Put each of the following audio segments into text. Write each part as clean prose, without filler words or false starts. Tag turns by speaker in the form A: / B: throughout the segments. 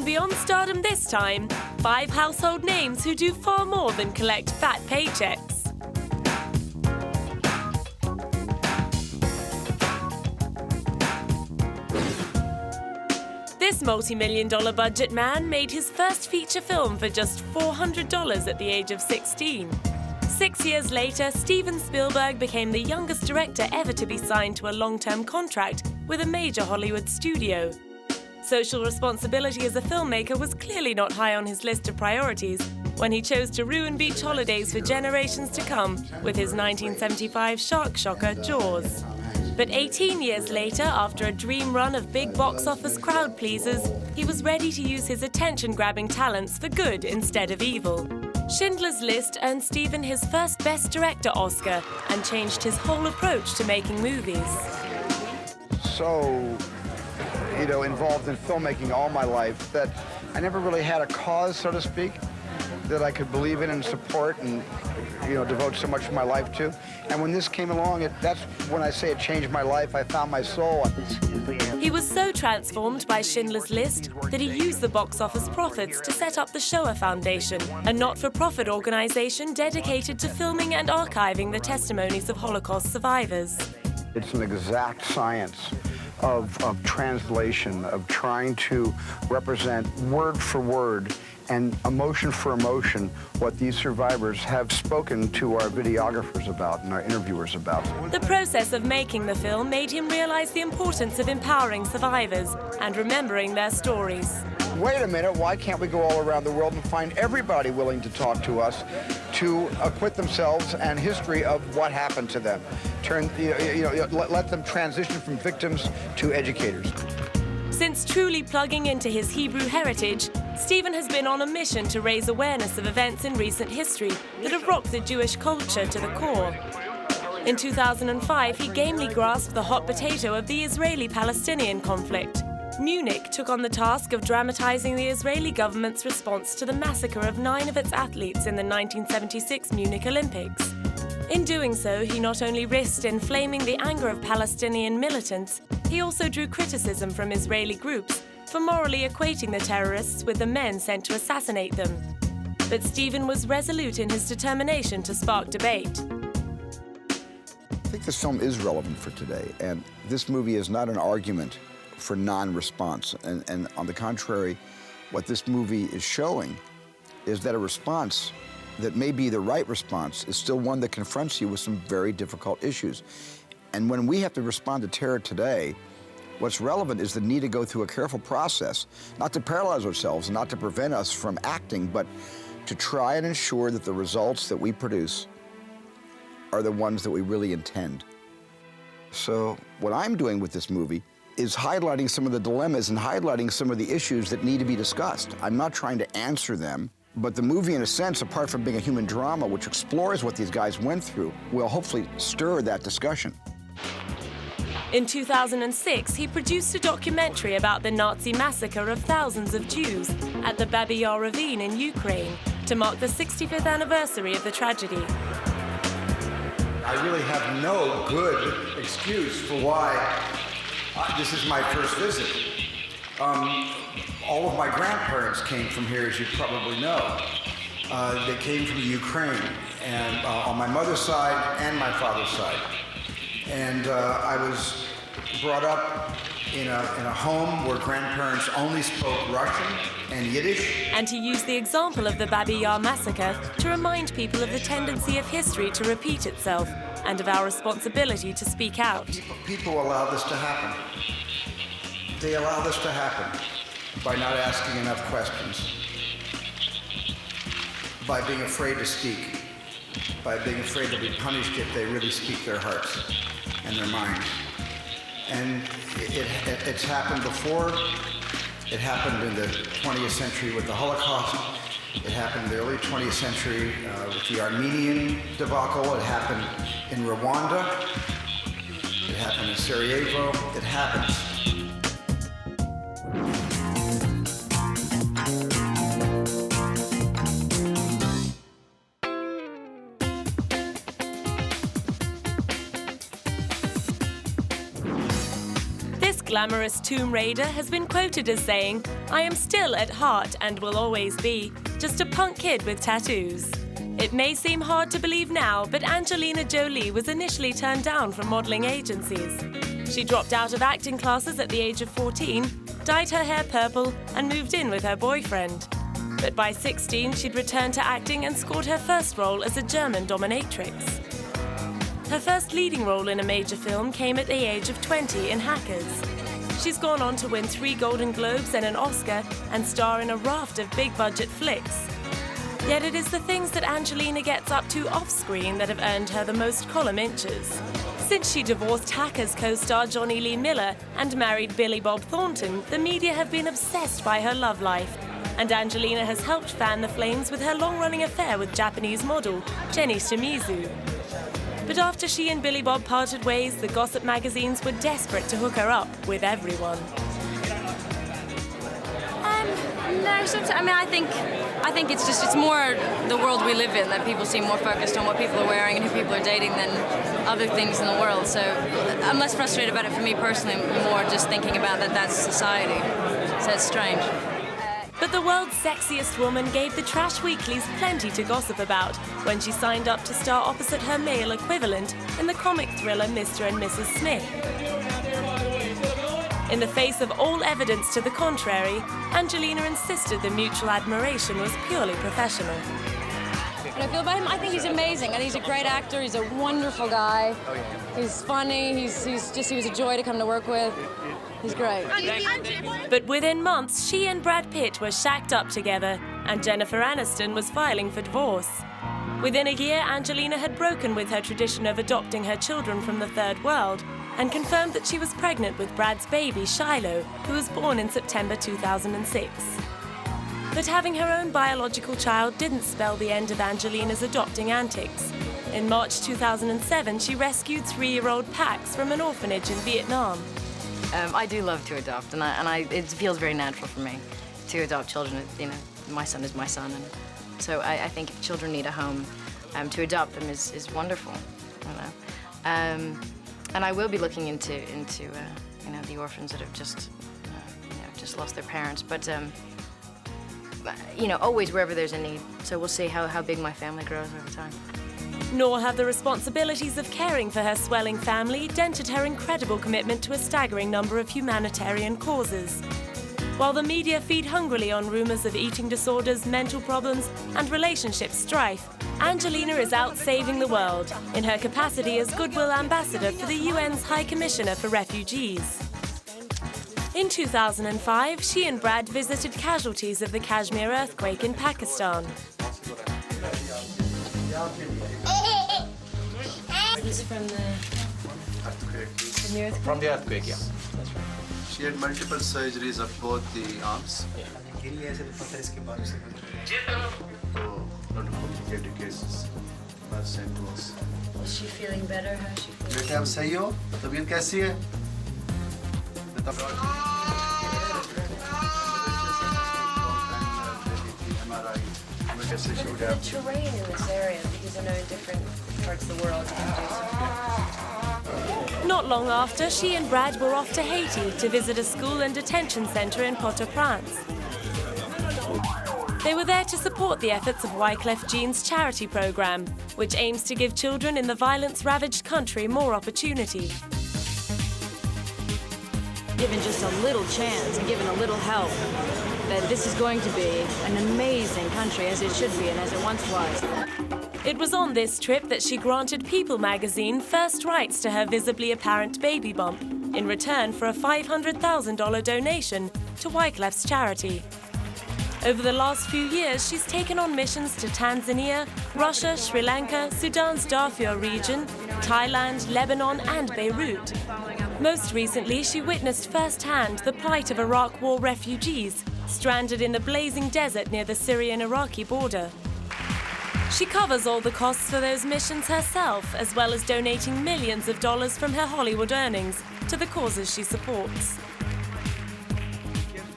A: And beyond stardom this time, 5 household names who do far more than collect fat paychecks. This multi-million-dollar budget man made his first feature film for just $400 at the age of 16. 6 years later, Steven Spielberg became the youngest director ever to be signed to a long-term contract with a major Hollywood studio. Social responsibility as a filmmaker was clearly not high on his list of priorities when he chose to ruin beach holidays for generations to come with his 1975 shark shocker, Jaws. But 18 years later, after a dream run of big box office crowd pleasers, he was ready to use his attention-grabbing talents for good instead of evil. Schindler's List earned Steven his first Best Director Oscar and changed his whole approach to making movies.
B: So, involved in filmmaking all my life that I never really had a cause, so to speak, that I could believe in and support and, devote so much of my life to. And when this came along, that's when I say it changed my life. I found my soul.
A: He was so transformed by Schindler's List that he used the box office profits to set up the Shoah Foundation, a not-for-profit organization dedicated to filming and archiving the testimonies of Holocaust survivors.
B: It's an exact science of translation, of trying to represent word for word and emotion for emotion what these survivors have spoken to our videographers about and our interviewers about.
A: The process of making the film made him realize the importance of empowering survivors and remembering their stories.
B: Wait a minute, why can't we go all around the world and find everybody willing to talk to us to acquit themselves and history of what happened to them? Let them transition from victims to educators.
A: Since truly plugging into his Hebrew heritage, Steven has been on a mission to raise awareness of events in recent history that have rocked the Jewish culture to the core. In 2005, he gamely grasped the hot potato of the Israeli-Palestinian conflict. Munich took on the task of dramatizing the Israeli government's response to the massacre of 9 of its athletes in the 1976 Munich Olympics. In doing so, he not only risked inflaming the anger of Palestinian militants, he also drew criticism from Israeli groups for morally equating the terrorists with the men sent to assassinate them. But Steven was resolute in his determination to spark debate.
B: I think this film is relevant for today, and this movie is not an argument for non-response. And on the contrary, what this movie is showing is that a response that may be the right response is still one that confronts you with some very difficult issues. And when we have to respond to terror today, what's relevant is the need to go through a careful process, not to paralyze ourselves, not to prevent us from acting, but to try and ensure that the results that we produce are the ones that we really intend. So what I'm doing with this movie is highlighting some of the dilemmas and highlighting some of the issues that need to be discussed. I'm not trying to answer them, but the movie, in a sense, apart from being a human drama which explores what these guys went through, will hopefully stir that discussion.
A: In 2006, he produced a documentary about the Nazi massacre of thousands of Jews at the Babi Yar ravine in Ukraine to mark the 65th anniversary of the tragedy.
B: I really have no good excuse for why this is my first visit. All of my grandparents came from here, as you probably know. They came from the Ukraine, and on my mother's side and my father's side. And I was brought up in a home where grandparents only spoke Russian and Yiddish.
A: And he used the example of the Babi Yar massacre to remind people of the tendency of history to repeat itself and of our responsibility to speak out.
B: People allow this to happen. They allow this to happen by not asking enough questions, by being afraid to speak, by being afraid to be punished if they really speak their hearts and their minds. And it's happened before. It happened in the 20th century with the Holocaust. It happened in the early 20th century with the Armenian debacle. It happened in Rwanda. It happened in Sarajevo. It happens.
A: glamorous Tomb Raider has been quoted as saying, "I am still at heart and will always be just a punk kid with tattoos." It may seem hard to believe now, but Angelina Jolie was initially turned down from modeling agencies. She dropped out of acting classes at the age of 14, dyed her hair purple, and moved in with her boyfriend. But by 16, she'd returned to acting and scored her first role as a German dominatrix. Her first leading role in a major film came at the age of 20 in Hackers. She's gone on to win 3 Golden Globes and an Oscar and star in a raft of big-budget flicks. Yet it is the things that Angelina gets up to off-screen that have earned her the most column inches. Since she divorced Hackers co-star Johnny Lee Miller and married Billy Bob Thornton, the media have been obsessed by her love life. And Angelina has helped fan the flames with her long-running affair with Japanese model Jenny Shimizu. But after she and Billy Bob parted ways, the gossip magazines were desperate to hook her up with everyone.
C: No, sometimes, I think it's more the world we live in, that people seem more focused on what people are wearing and who people are dating than other things in the world. So I'm less frustrated about it for me personally, more just thinking about that that's society. So it's strange.
A: But the world's sexiest woman gave the trash weeklies plenty to gossip about when she signed up to star opposite her male equivalent in the comic thriller Mr. and Mrs. Smith. In the face of all evidence to the contrary, Angelina insisted the mutual admiration was purely professional.
C: What I feel about him, I think he's amazing, and he's a great actor. He's a wonderful guy. He's funny. He was a joy to come to work with. He's great.
A: But within months, she and Brad Pitt were shacked up together, and Jennifer Aniston was filing for divorce. Within a year, Angelina had broken with her tradition of adopting her children from the Third World and confirmed that she was pregnant with Brad's baby, Shiloh, who was born in September 2006. But having her own biological child didn't spell the end of Angelina's adopting antics. In March 2007, she rescued 3-year-old Pax from an orphanage in Vietnam.
C: I do love to adopt, and it feels very natural for me to adopt children. You know, my son is my son, and so I think if children need a home, to adopt them is wonderful. You know, and I will be looking into you know, the orphans that have just lost their parents, but you know, always wherever there's a need. So we'll see how big my family grows over time.
A: Nor have the responsibilities of caring for her swelling family dented her incredible commitment to a staggering number of humanitarian causes. While the media feed hungrily on rumors of eating disorders, mental problems, and relationship strife, Angelina is out saving the world in her capacity as Goodwill Ambassador for the UN's High Commissioner for Refugees. In 2005, she and Brad visited casualties of the Kashmir earthquake in Pakistan.
C: This is from the earthquake?
D: From the earthquake, yeah. That's right.
E: She had multiple surgeries of both the arms. So, not complicated cases were sent to us.
C: Is she feeling better? How is she feeling?
E: बेटे आप सही हो? तबीयत कैसी है?
C: The terrain in this area, because I know in different parts of the world you can do something.
A: Not long after, she and Brad were off to Haiti to visit a school and detention center in Port-au-Prince. They were there to support the efforts of Wyclef Jean's charity program, which aims to give children in the violence-ravaged country more opportunity.
C: Given just a little chance and given a little help, that this is going to be an amazing country, as it should be and as it once was.
A: It was on this trip that she granted People magazine first rights to her visibly apparent baby bump in return for a $500,000 donation to Wyclef's charity. Over the last few years, she's taken on missions to Tanzania, Russia, Sri Lanka, Sudan's Darfur region, Thailand, Lebanon, and Beirut. Most recently, she witnessed firsthand the plight of Iraq War refugees stranded in the blazing desert near the Syrian-Iraqi border. She covers all the costs for those missions herself, as well as donating millions of dollars from her Hollywood earnings to the causes she supports.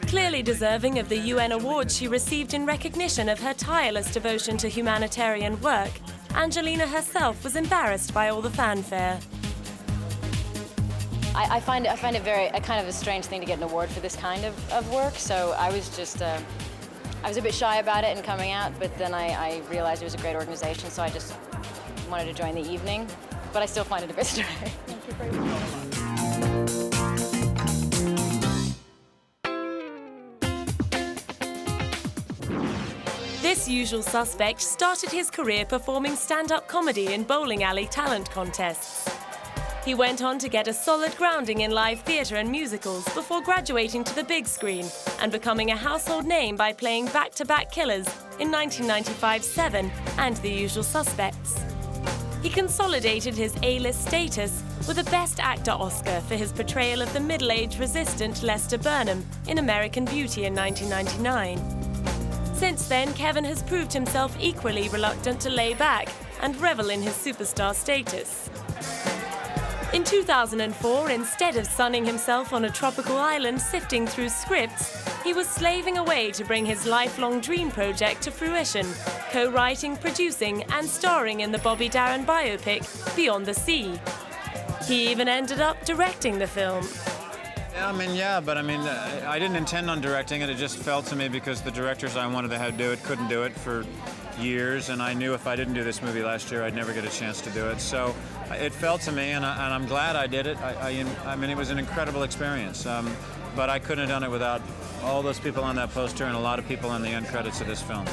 A: Clearly deserving of the UN award she received in recognition of her tireless devotion to humanitarian work, Angelina herself was embarrassed by all the fanfare.
C: I find it very a kind of a strange thing to get an award for this kind of work. So I was just I was a bit shy about it in coming out, but then I realized it was a great organization, so I just wanted to join the evening. But I still find it a bit strange. Thank you very much.
A: This usual suspect started his career performing stand-up comedy in bowling alley talent contests. He went on to get a solid grounding in live theatre and musicals before graduating to the big screen and becoming a household name by playing back-to-back killers in 1995's Seven and The Usual Suspects. He consolidated his A-list status with a Best Actor Oscar for his portrayal of the middle-aged resistant Lester Burnham in American Beauty in 1999. Since then, Kevin has proved himself equally reluctant to lay back and revel in his superstar status. In 2004, instead of sunning himself on a tropical island sifting through scripts, he was slaving away to bring his lifelong dream project to fruition, co-writing, producing, and starring in the Bobby Darin biopic, Beyond the Sea. He even ended up directing the film.
F: Yeah, but I didn't intend on directing it. It just fell to me because the directors I wanted to have do it couldn't do it for years, and I knew if I didn't do this movie last year, I'd never get a chance to do it. So it fell to me, and I'm glad I did it. I mean, it was an incredible experience, but I couldn't have done it without all those people on that poster and a lot of people on the end credits of this film.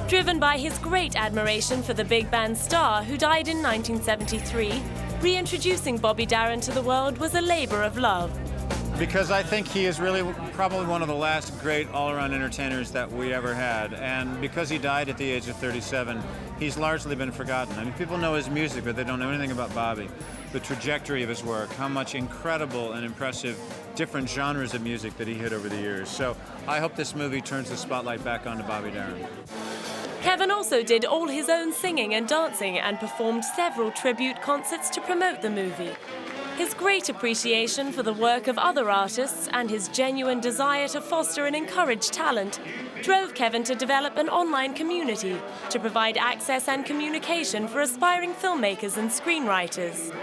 A: Driven by his great admiration for the big band star who died in 1973, reintroducing Bobby Darin to the world was a labor of love.
F: Because I think he is really probably one of the last great all-around entertainers that we ever had. And because he died at the age of 37, he's largely been forgotten. I mean, people know his music, but they don't know anything about Bobby. The trajectory of his work, how much incredible and impressive different genres of music that he hit over the years. So I hope this movie turns the spotlight back onto Bobby Darin.
A: Kevin also did all his own singing and dancing and performed several tribute concerts to promote the movie. His great appreciation for the work of other artists and his genuine desire to foster and encourage talent drove Kevin to develop an online community to provide access and communication for aspiring filmmakers and screenwriters.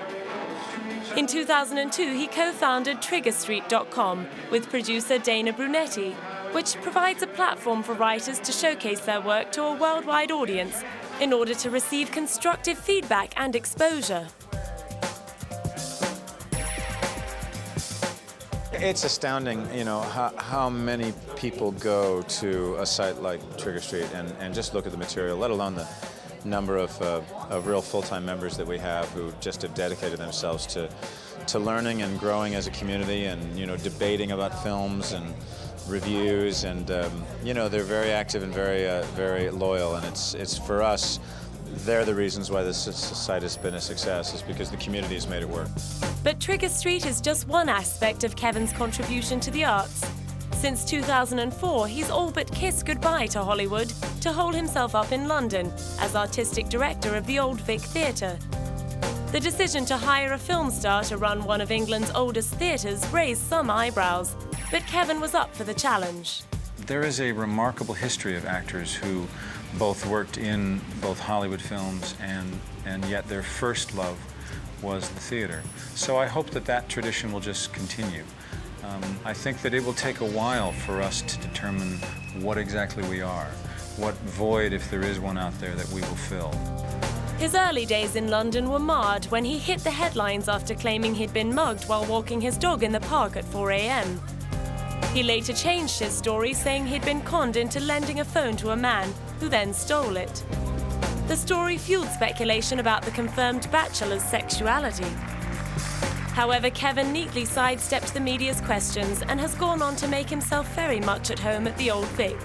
A: In 2002, he co-founded TriggerStreet.com with producer Dana Brunetti, which provides a platform for writers to showcase their work to a worldwide audience in order to receive constructive feedback and exposure.
F: It's astounding, you know, how many people go to a site like Trigger Street and just look at the material, let alone the number of real full-time members that we have who just have dedicated themselves to learning and growing as a community and, you know, debating about films and reviews, and you know, they're very active and very loyal, and it's for us, they're the reasons why this site has been a success, is because the community has made it work.
A: But Trigger Street is just one aspect of Kevin's contribution to the arts. Since 2004, he's all but kissed goodbye to Hollywood to hole himself up in London as artistic director of the Old Vic Theatre. The decision to hire a film star to run one of England's oldest theatres raised some eyebrows, but Kevin was up for the challenge.
G: There is a remarkable history of actors who both worked in both Hollywood films and yet their first love was the theater. So I hope that tradition will just continue. I think that it will take a while for us to determine what exactly we are, what void, if there is one out there, that we will fill.
A: His early days in London were marred when he hit the headlines after claiming he'd been mugged while walking his dog in the park at 4 a.m. He later changed his story, saying he'd been conned into lending a phone to a man who then stole it. The story fueled speculation about the confirmed bachelor's sexuality. However, Kevin neatly sidestepped the media's questions and has gone on to make himself very much at home at the Old Vic.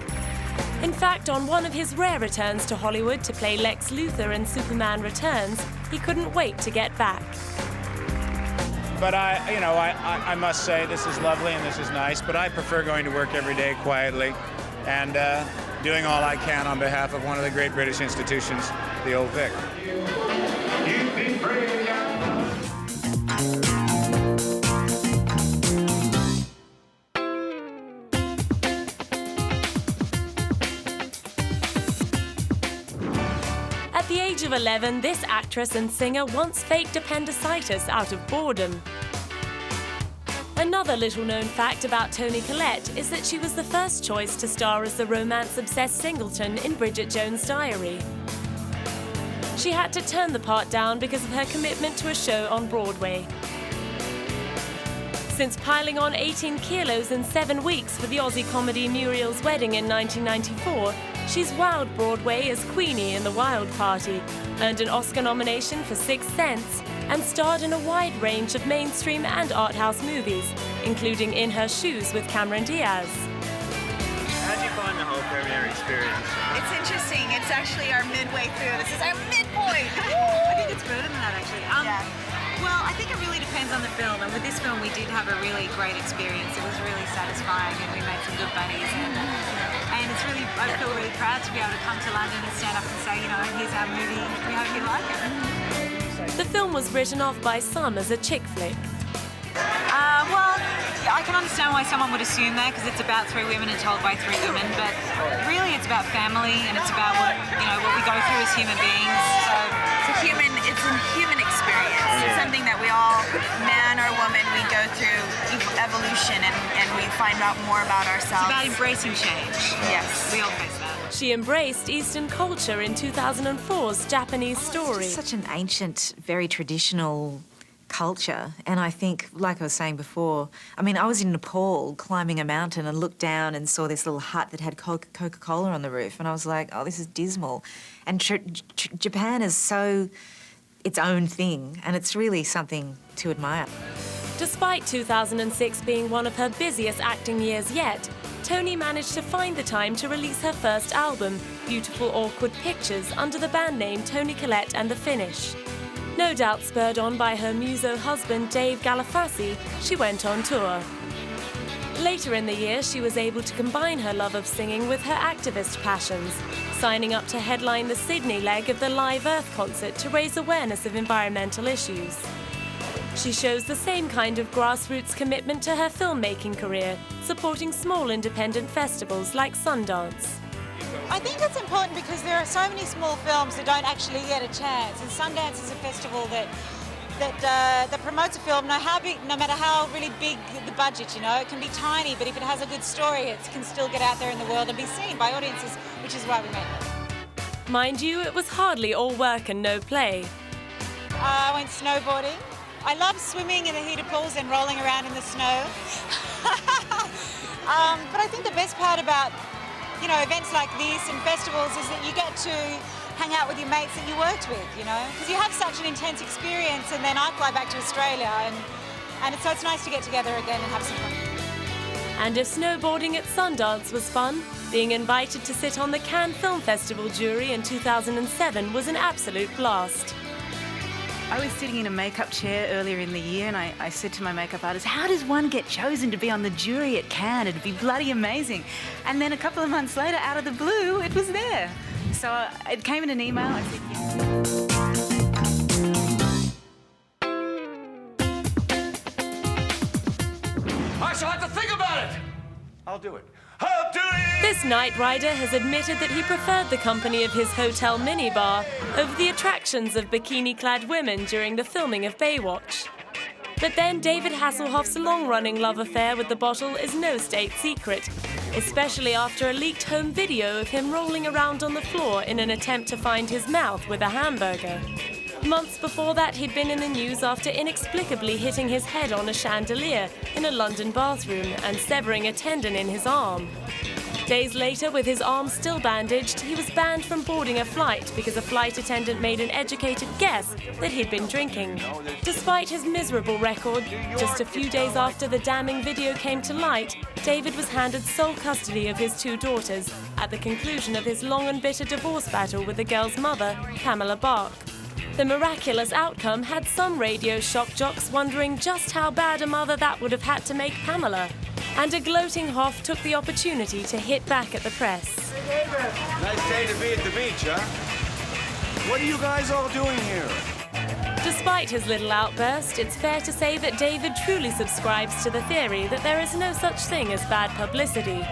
A: In fact, on one of his rare returns to Hollywood to play Lex Luthor in Superman Returns, he couldn't wait to get back.
F: But I must say, this is lovely and this is nice, but I prefer going to work every day quietly and doing all I can on behalf of one of the great British institutions, the Old Vic.
A: At the age of 11, this actress and singer once faked appendicitis out of boredom. Another little-known fact about Toni Collette is that she was the first choice to star as the romance-obsessed Singleton in Bridget Jones' Diary. She had to turn the part down because of her commitment to a show on Broadway. Since piling on 18 kilos in 7 weeks for the Aussie comedy Muriel's Wedding in 1994, she's wowed Broadway as Queenie in The Wild Party, earned an Oscar nomination for *Sixth Sense, and starred in a wide range of mainstream and art house movies, including In Her Shoes with Cameron Diaz.
D: How did you find the whole premiere experience?
H: It's interesting. It's actually our midway through. This is our midpoint.
I: I think it's further than that, actually.
H: Yeah.
I: Well, I think it really depends on the film, and with this film we did have a really great experience. It was really satisfying, and we made some good buddies, and it's really, I feel really proud to be able to come to London and stand up and say, you know, here's our movie, we hope you like it.
A: The film was written off by some as a chick flick.
I: Well, I can understand why someone would assume that, because it's about 3 women and told by 3 women, but really it's about family, and it's about what, you know, what we go through as human beings. So
H: It's a human experience. It's something that we all, man or woman, we go through evolution and we find out more about ourselves.
I: it's about embracing change.
H: Yes.
I: We all face that.
A: She embraced Eastern culture in 2004's Japanese Story.
J: It's such an ancient, very traditional culture, and I think, like I was saying before, I mean, I was in Nepal climbing a mountain and looked down and saw this little hut that had Coca-Cola on the roof, and I was like, oh, this is dismal. And Japan is so its own thing, and it's really something to admire.
A: Despite 2006 being one of her busiest acting years yet, Toni managed to find the time to release her first album, Beautiful Awkward Pictures, under the band name Toni Collette and the Finish. No doubt spurred on by her muso husband Dave Galafasi, she went on tour. Later in the year, she was able to combine her love of singing with her activist passions, signing up to headline the Sydney leg of the Live Earth concert to raise awareness of environmental issues. She shows the same kind of grassroots commitment to her filmmaking career, supporting small independent festivals like Sundance.
K: I think it's important because there are so many small films that don't actually get a chance, and Sundance is a festival that promotes a film, no matter how really big the budget, you know. It can be tiny, but if it has a good story, it can still get out there in the world and be seen by audiences, which is why we make it.
A: Mind you, it was hardly all work and no play.
K: I went snowboarding. I love swimming in the heated pools and rolling around in the snow. But I think the best part about, you know, events like this and festivals is that you get to hang out with your mates that you worked with, you know, because you have such an intense experience, and then I fly back to Australia, and so it's nice to get together again and have some fun.
A: And if snowboarding at Sundance was fun, being invited to sit on the Cannes Film Festival jury in 2007 was an absolute blast.
I: I was sitting in a makeup chair earlier in the year, and I said to my makeup artist, how does one get chosen to be on the jury at Cannes? It'd be bloody amazing. And then a couple of months later, out of the blue, it was there. So it came in an email. I said yes.
E: I shall have to think about it. I'll do it. I'll do it!
A: This night rider has admitted that he preferred the company of his hotel minibar over the attractions of bikini-clad women during the filming of Baywatch. But then David Hasselhoff's long-running love affair with the bottle is no state secret, especially after a leaked home video of him rolling around on the floor in an attempt to find his mouth with a hamburger. Months before that, he'd been in the news after inexplicably hitting his head on a chandelier in a London bathroom and severing a tendon in his arm. Days later, with his arm still bandaged, he was banned from boarding a flight because a flight attendant made an educated guess that he'd been drinking. Despite his miserable record, just a few days after the damning video came to light, David was handed sole custody of his 2 daughters at the conclusion of his long and bitter divorce battle with the girl's mother, Pamela Bach. The miraculous outcome had some radio shock jocks wondering just how bad a mother that would have had to make Pamela. And a gloating Hoff took the opportunity to hit back at the press.
E: Hey, David. Nice day to be at the beach, huh? What are you guys all doing here?
A: Despite his little outburst, it's fair to say that David truly subscribes to the theory that there is no such thing as bad publicity.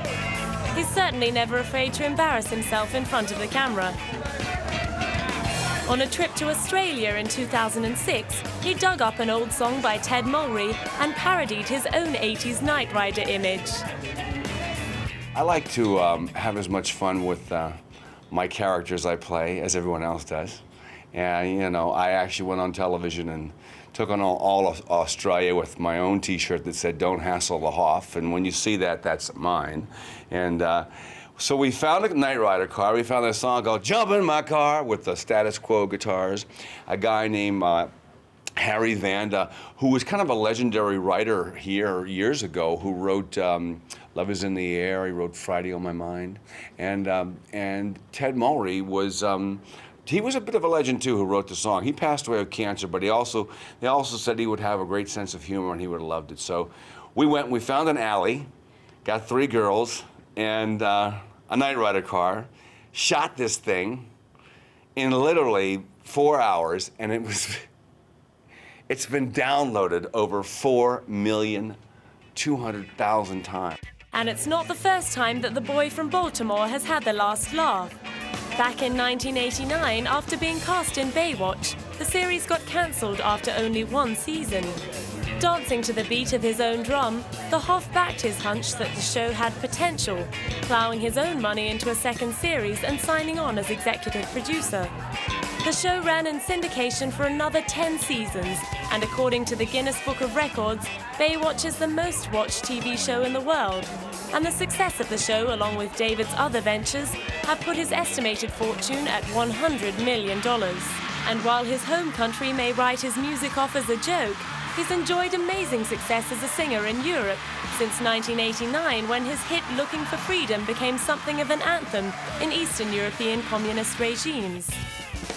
A: He's certainly never afraid to embarrass himself in front of the camera. On a trip to Australia in 2006, he dug up an old song by Ted Mulry and parodied his own 80s Knight Rider image.
L: I like to have as much fun with my characters I play as everyone else does. And, you know, I actually went on television and took on all of Australia with my own T-shirt that said, "Don't hassle the Hoff." And when you see that, that's mine. And so we found a Knight Rider car. We found a song called "Jump in My Car" with the Status Quo guitars. A guy named Harry Vanda, who was kind of a legendary writer here years ago, who wrote "Love Is in the Air." He wrote "Friday on My Mind." And Ted Mulry was. He was a bit of a legend, too, who wrote the song. He passed away of cancer, but they also said he would have a great sense of humor and he would have loved it. So we went and we found an alley, got 3 girls, and a Knight Rider car, shot this thing in literally 4 hours, and it's been downloaded over 4,200,000 times.
A: And it's not the first time that the boy from Baltimore has had the last laugh. Back in 1989, after being cast in Baywatch, the series got cancelled after only 1 season. Dancing to the beat of his own drum, the Hoff backed his hunch that the show had potential, ploughing his own money into a second series and signing on as executive producer. The show ran in syndication for another 10 seasons, and according to the Guinness Book of Records, Baywatch is the most watched TV show in the world. And the success of the show, along with David's other ventures, have put his estimated fortune at $100 million. And while his home country may write his music off as a joke, he's enjoyed amazing success as a singer in Europe since 1989, when his hit "Looking for Freedom" became something of an anthem in Eastern European communist regimes.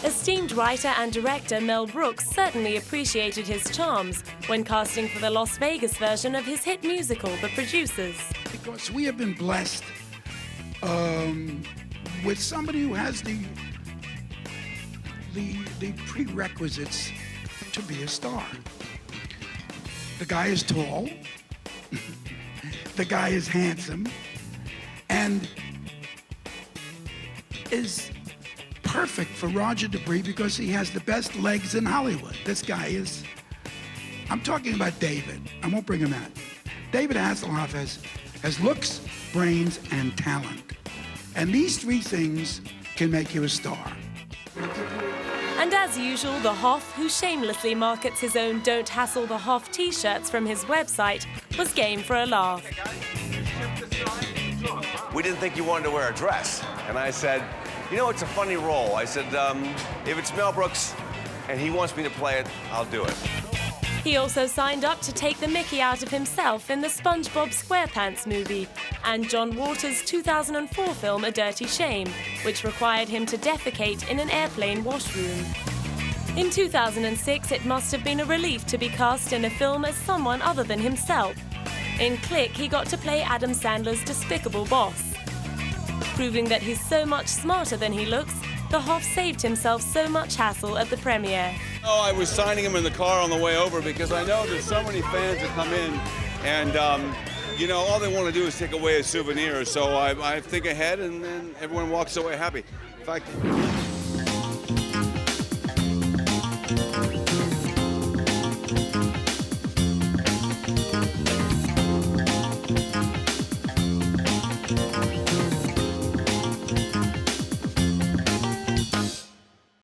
A: Esteemed writer and director Mel Brooks certainly appreciated his charms when casting for the Las Vegas version of his hit musical, The Producers.
M: Because we have been blessed with somebody who has the prerequisites to be a star. The guy is tall, the guy is handsome, and is perfect for Roger Dupree because he has the best legs in Hollywood. This guy is, I'm talking about David. I won't bring him out. David Hasselhoff has looks, brains, and talent. And these 3 things can make you a star.
A: And as usual, the Hoff, who shamelessly markets his own "Don't Hassle the Hoff" t-shirts from his website, was game for a laugh.
L: We didn't think you wanted to wear a dress. And I said, you know, it's a funny role. I said, if it's Mel Brooks and he wants me to play it, I'll do it.
A: He also signed up to take the mickey out of himself in the SpongeBob SquarePants movie and John Waters' 2004 film A Dirty Shame, which required him to defecate in an airplane washroom. In 2006, it must have been a relief to be cast in a film as someone other than himself. In Click, he got to play Adam Sandler's despicable boss. Proving that he's so much smarter than he looks, the Hoff saved himself so much hassle at the premiere.
L: Oh, I was signing him in the car on the way over because I know there's so many fans that come in and, you know, all they want to do is take away a souvenir. So I think ahead and then everyone walks away happy. In fact,